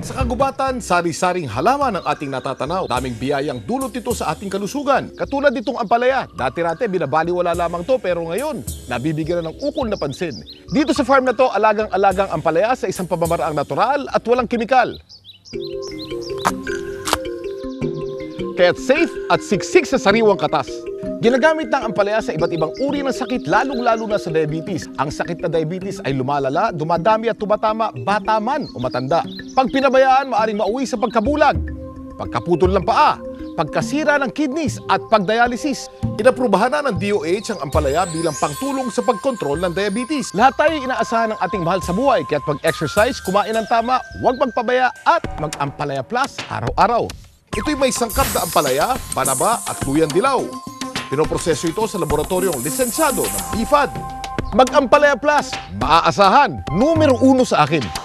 Sa kagubatan, sari-saring halaman ang ating natatanaw. Daming biyayang dulot ito sa ating kalusugan. Katulad nitong ampalaya. Dati-rate, binabaliwala lamang to, pero ngayon, nabibigyan na ng ukol na pansin. Dito sa farm na to, alagang-alagang ampalaya sa isang pamamaraang natural at walang kimikal. Kaya't safe at siksik sa sariwang katas. Ginagamit ng ampalaya sa iba't ibang uri ng sakit, lalong-lalo na sa diabetes. Ang sakit na diabetes ay lumalala, dumadami at tumatama, bata man o matanda. Pag pinabayaan, maaaring mauwi sa pagkabulag, pagkaputol ng paa, pagkasira ng kidneys at pagdialysis. Inaprubahan na ng DOH ang ampalaya bilang pangtulong sa pagkontrol ng diabetes. Lahat tayo inaasahan ng ating mahal sa buhay, kaya't pag-exercise, kumain ng tama, huwag magpabaya at mag-ampalaya plus araw-araw. Ito'y may sangkap na ampalaya, banaba at luyang dilaw. Pinoproseso ito sa laboratoryong lisensyado ng BFAD. Mag-ampalaya plus, maaasahan, numero 1 sa akin.